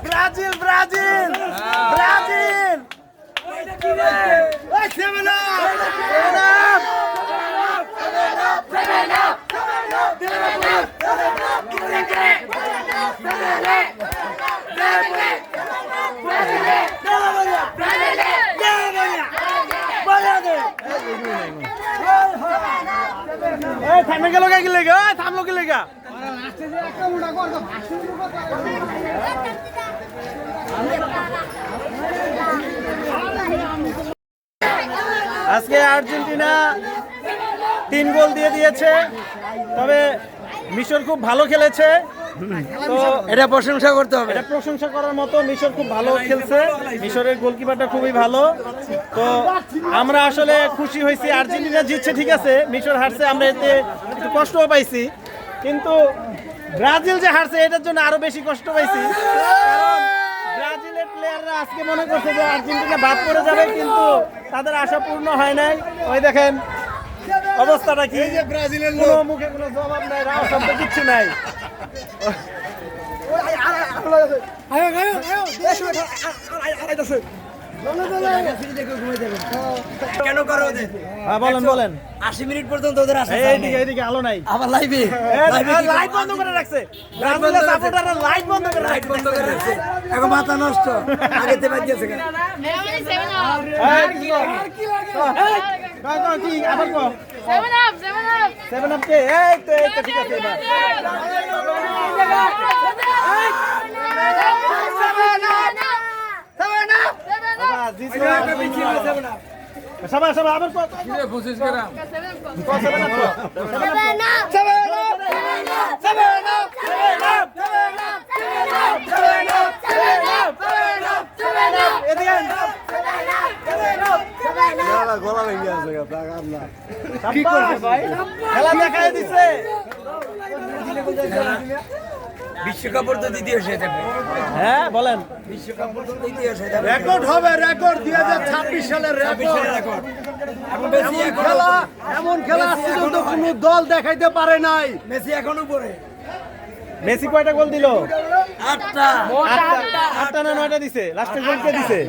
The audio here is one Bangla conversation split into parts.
ব্রাজিল ব্রাজিল ব্রাজিল থামে গেল কি লেগা থামলো কি লেগা আজকে আর্জেন্টিনা 3 গোল দিয়ে দিয়েছে, তবে মিশর খুব ভালো খেলেছে, তো এটা প্রশংসা করতে হবে। এটা প্রশংসা করার মতো। মিশর খুব ভালো খেলছে, মিশরের গোলকিপারটা খুবই ভালো। তো আমরা আসলে খুশি হয়েছি, আর্জেন্টিনা জিতছে ঠিক আছে, মিশর হারছে, আমরা এতে একটু কষ্টও পাইছি, কিন্তু ব্রাজিল যে হারছে এটার জন্য আরো বেশি কষ্ট পাইছি, কারণ ব্রাজিলের প্লেয়াররা আজকে মনে করছে যে আর্জেন্টিনা বাদ পড়ে যাবে, কিন্তু তাদের আশা পূর্ণ হয় নাই। ওই দেখেন অবস্থাটা কি, ব্রাজিলের কোনো মুখে কোনো জবাব নাই, রাও শব্দ কিচ্ছু নাই। কেন করো বলেন বলেন 80 মিনিট পর্যন্ত ওদের আসে এইদিকে আলো নাই, আবার লাইভে লাইট বন্ধ করে রাখছে, ব্রাজিলের সাপোর্টাররা লাইট বন্ধ করে রাখছে, এখন মাথা নষ্ট আগেতে বাদ গেছে কেন? সেভেন আপ কে এই তো ঠিক আছে এবার সবাই সবাই আবার 25 গ্রাম গলা ভেঙে আছে, কি করবে ভাই, খেলা দেখাই দিচ্ছে। বিশ্বকাপের তো দ্বিতীয় শেষ হবে। হ্যাঁ বলেন, বিশ্বকাপের তো দ্বিতীয় শেষ হবে, রেকর্ড হবে, রেকর্ড 2026 সালের রেকর্ড। এমন খেলা আজকে পর্যন্ত কোনো দল দেখাইতে পারে নাই। মেসি এখন উপরে, মেসি কয়টা গোল দিল? 8টা 8টা না 9টা দিছে, লাস্টে গোল কে দিছে?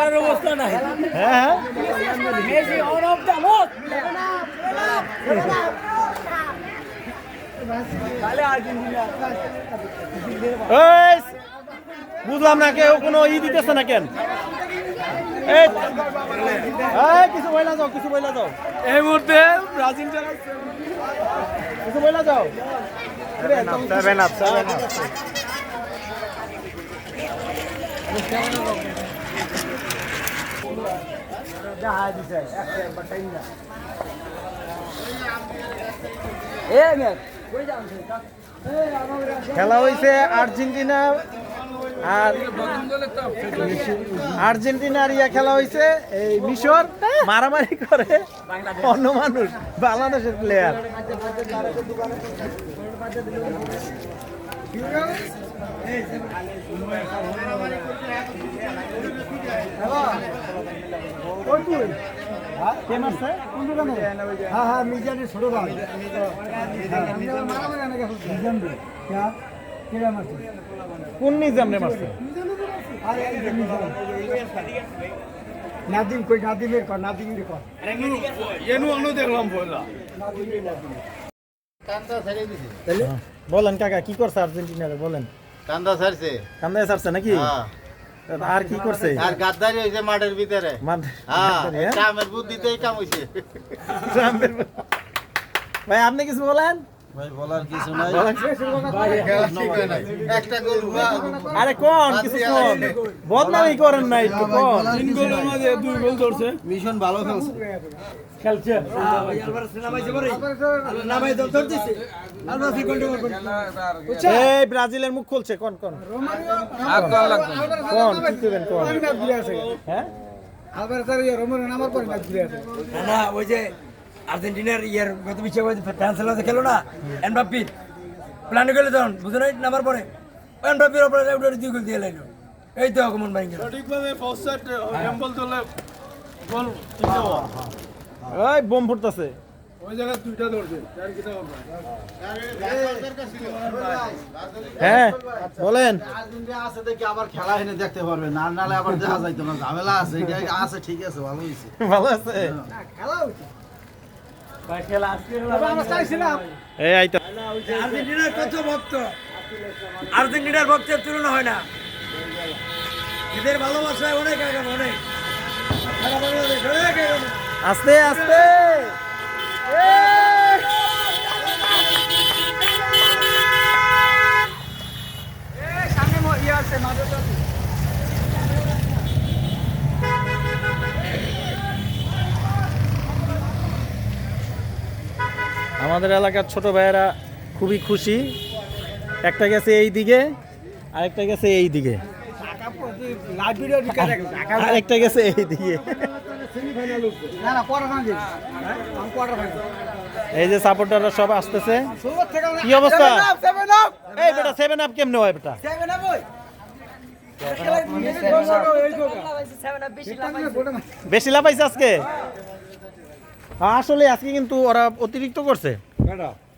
এর অবস্থা নাই। হ্যাঁ Messi on off the mood. বুঝলাম না, কেউ কোনো দিতেছে না কেন? কিছু বইলা যাও, কিছু বইলা যাও, এই মুহূর্তে ব্রাজিল কিছু বইলা যাও। খেলা হয়েছে আর্জেন্টিনা আর আর্জেন্টিনার খেলা হয়েছে এই মিশর মারামারি করে অন্য মানুষ, বাংলাদেশের প্লেয়ার। কোন নিজাম রে মারছে? নাদিম কই, নাদিমের কর, নাদিমের কর। দেখলাম বলেন কাকা, কি করছে আর্জেন্টিনারে বলেন? কান্দা ছাড়ছে, কান্দায় ছাড়ছে নাকি? আর কি করছে? আর গাদ্দারি হইছে মাঠের ভিতরে। ট্রামের বুদ্ধিতেই কাম হইছে। ভাই আপনি কিছু বলেন? ভাই বলার কিছু নাই, একটা গোল। আরে কোন কিছু কোন, বদনামি করেন না একটু কোন। 3 গোলের মধ্যে 2 গোল করছে, মিশন ভালো খেলছে। এই ব্রাজিলের মুখ খুলছে, কোন কোন কোন কি করবেন কোন? হ্যাঁ না ওই যে আর্জেন্টিনার ইয়ার গত বিশ্ব ফ্রান্সের খেলো না এমবাপ্পি প্ল্যানে গেলে তখন বুঝো না নামার পরে এমবাপ্পির ওপরে 2 গোল দিয়ে লাইলো এই তো আগমন ভাঙ্গা সঠিকভাবে ফরসাইট হ্যাম্বল দিলে গোল ওই বোম ফুটতেছে ওই জায়গায় দুইটা ধরছে আর কিটা হবে হ্যাঁ বলেন আর্জেন্টিনা আছে দেখি আবার খেলা এনে দেখতে পারবে না নালে আবার দেখা যাইতো না ঝামেলা আছে এটা আছে ঠিক আছে ভালো হইছে ভালো আছে এই আইতো আর্জেন্টিনার কত ভক্ত আর্জেন্টিনার ভক্তের তুলনা হয় না এদের ভালোবাসায় অনেক আগাম অনেক সারা বাংলাদেশ অনেক আগাম আস্তে আস্তে আমাদের এলাকার ছোট ভাইয়েরা খুবই খুশি একটা গেছে এই দিকে আরেকটা গেছে এই দিকে আরেকটা গেছে এই দিকে এই যে সাপোর্টাররা সব আসতেছে কি অবস্থা এই বেটা 7 আপ কেমনে হয় বেটা বেশি লাফাইছে আজকে আসলে আজকে কিন্তু ওরা অতিরিক্ত করছে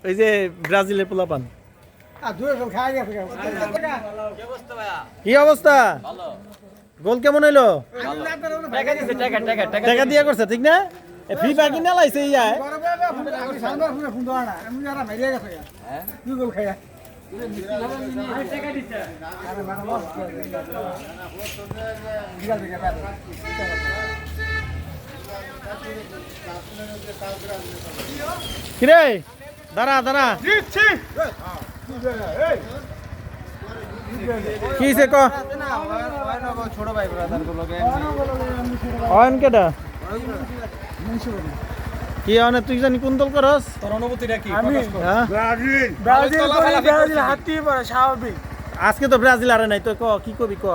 এই যে ব্রাজিলের পোলাপান কি অবস্থা গোল কেমন হইলো টাকা দিয়া করছে ঠিক না ফ্রি পাকি না লাইছে ইয়া কিরে দাঁড়া দাঁড়া কি সে ক ছোট ভাই ব্রাদার গুলোকে অয়ন কেডা কি অনে তুই জানি কোন দল করস তোর অনুভূতিটা কি ব্রাজিল হাতি পড়ে স্বাভাবিক আজকে তো ব্রাজিল আরে নাই তো ক কি কবি ক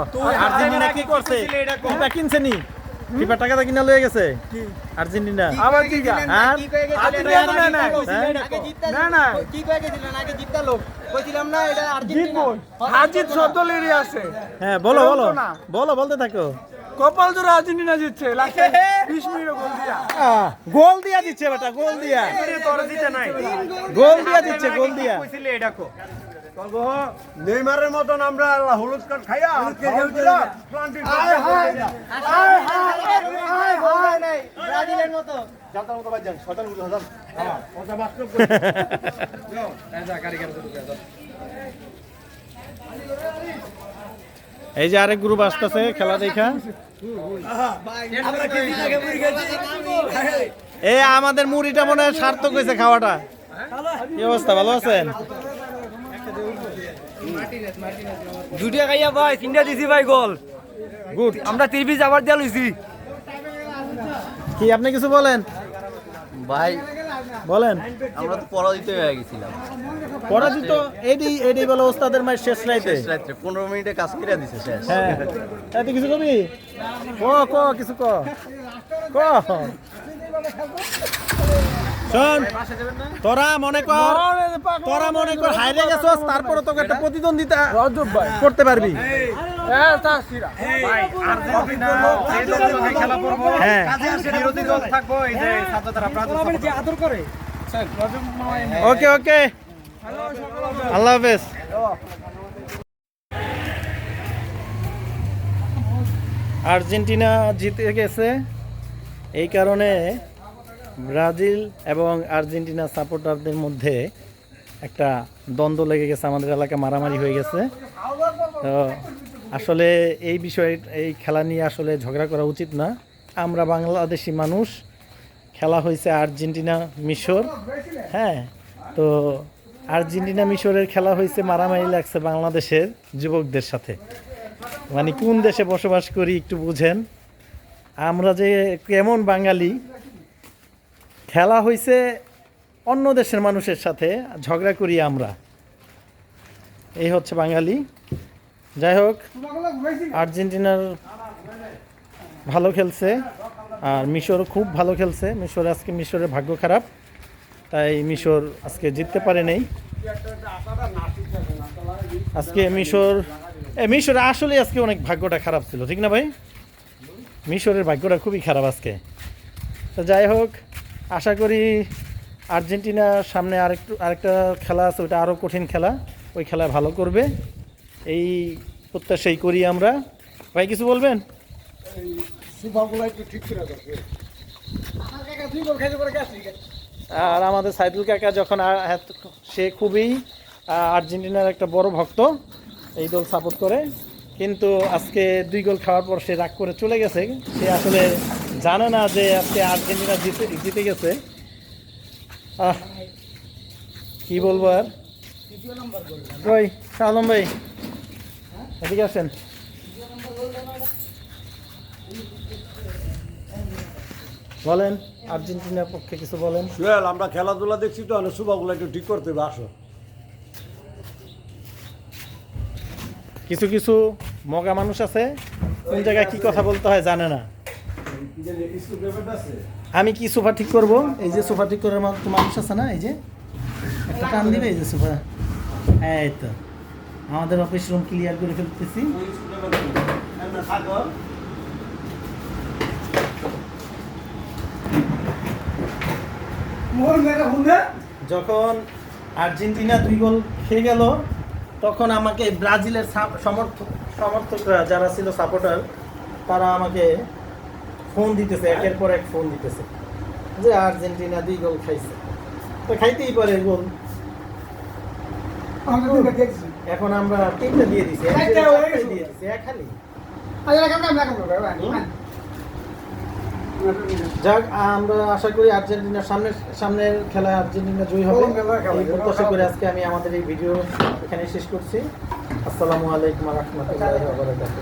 আর্জেন্টিনা কি করছে কিবা কিনছে নি কিবা টাকা কিনা লয়ে গেছে আর্জেন্টিনা আবার কি আর না না কি কয়ে গেছিলেন আগে জিততা লোক কইছিলাম না এটা জিতবো আর্জেন্টিনা হাজিত সদলেরই আছে হ্যাঁ বলো বলো বলো বলতে থাকো কপাল জোড়া আর্জেন্টিনা জিতছে লাস্টে 20 মিনিটে গোল দিয়া গোল দিয়া দিচ্ছে বেটা গোল দিয়া তোর জিতে নাই গোল দিয়া দিচ্ছে গোল দিয়া কইছিলে এটা কো নেইমারের মতন আমরা হলুদ কার্ড খাইয়া ব্রাজিলের মতো এই যে আরেক গ্রুপ আসতেছে খেলা দেখা এই আমাদের মুড়িটা মনে হয় সার্থক হয়েছে খাওয়াটা কি অবস্থা ভালো আছেন দুইটা খাইয়া ভাই তিনটা দিছি ভাই গোল গুড আমরা 30 আবার দিয়া লইছি কি আপনি কিছু বলেন ভাই বলেন আমরা তো পরাজিত হয়ে গেছিলাম পরাজিত এডি বলে ওস্তাদের মায়ের শেষ রাইতে রাত্রে 15 মিনিটে কাজ করে দিছে শেষ হ্যাঁ তুই কিছু কবি ক কিছু ক শোন তোরা মনে কর হাইরে গেছস তারপরে তোকে একটা প্রতিদ্বন্দ্বিতা করতে পারবি হ্যাঁ ওকে ওকে আল্লাহ হাফেজ আর্জেন্টিনা জিতে গেছে এই কারণে ব্রাজিল এবং আর্জেন্টিনা সাপোর্টারদের মধ্যে একটা দ্বন্দ্ব লেগে গেছে আমাদের এলাকায় মারামারি হয়ে গেছে তো আসলে এই বিষয়ে এই খেলা নিয়ে আসলে ঝগড়া করা উচিত না আমরা বাংলাদেশি মানুষ খেলা হয়েছে আর্জেন্টিনা মিশর হ্যাঁ তো আর্জেন্টিনা মিশরের খেলা হয়েছে মারামারি লাগছে বাংলাদেশের যুবকদের সাথে মানে কোন দেশে বসবাস করি একটু বুঝেন আমরা যে কেমন বাঙালি খেলা হয়েছে অন্য দেশের মানুষের সাথে ঝগড়া করি আমরা এই হচ্ছে বাঙালি যাই হোক আর্জেন্টিনার ভালো খেলছে আর মিশর খুব ভালো খেলছে। মিশরের ভাগ্য খারাপ, তাই মিশর আজকে জিততে পারে নাই। আজকে মিশর আসলে আজকে অনেক ভাগ্যটা খারাপ ছিল, ঠিক না ভাই? মিশরের ভাগ্যটা খুবই খারাপ আজকে। তো যাই হোক, আশা করি আর্জেন্টিনার সামনে আরেকটা খেলা আছে, ওটা আরও কঠিন খেলা, ওই খেলায় ভালো করবে এই প্রত্যাশাই করি আমরা। ভাই কিছু বলবেন? আর আমাদের সাইদুল কাকা যখন সে খুবই আর্জেন্টিনার একটা বড় ভক্ত, এই দল সাপোর্ট করে, কিন্তু আজকে 2 গোল খাওয়ার পর সে রাগ করে চলে গেছে। সে আসলে জানে না যে আজকে আর্জেন্টিনা জিতে গেছে। কি বলবো আর। কই আলম ভাই, এদিকে আসেন। বলেন, আর্জেন্টিনার পক্ষে কিছু বলেন। সোহেল, আমরা খেলাধুলা দেখছি তো, সুবাগুলো একটু ঠিক করতে হবে, আসো। কিছু কিছু মগা মানুষ আছে, কোন জায়গায় কি কথা বলতে হয় জানে না। আমি কি সোফা ঠিক করব? এই যে সোফা ঠিক করার মতো মানুষ আছে না, এই যে একটা টান দিবে, এই যে সোফা, এই তো আমাদের অফিস রুম ক্লিয়ার করে ফেলতেছি। যখন আর্জেন্টিনা 2 গোল খেয়ে গেল, তখন আমাকে ব্রাজিলের সমর্থকরা যারা ছিল সাপোর্টার, তারা আমাকে ফোন দিতেছে, একের পর এক ফোন দিতেছে যে আর্জেন্টিনা 2 গোল খাইছে, তো খাইতেই পারে গোল। এখন আমরা 3টা দিয়ে দিছি, এক খালি। যাক, আমরা আশা করি আর্জেন্টিনার সামনের খেলায় আর্জেন্টিনা জয়ী হবে, এই প্রত্যাশা করে আজকে আমি আমাদের এই ভিডিও এখানে শেষ করছি। আসসালামু আলাইকুম ওয়া রাহমাতুল্লাহি ওয়া বারাকাতুহু।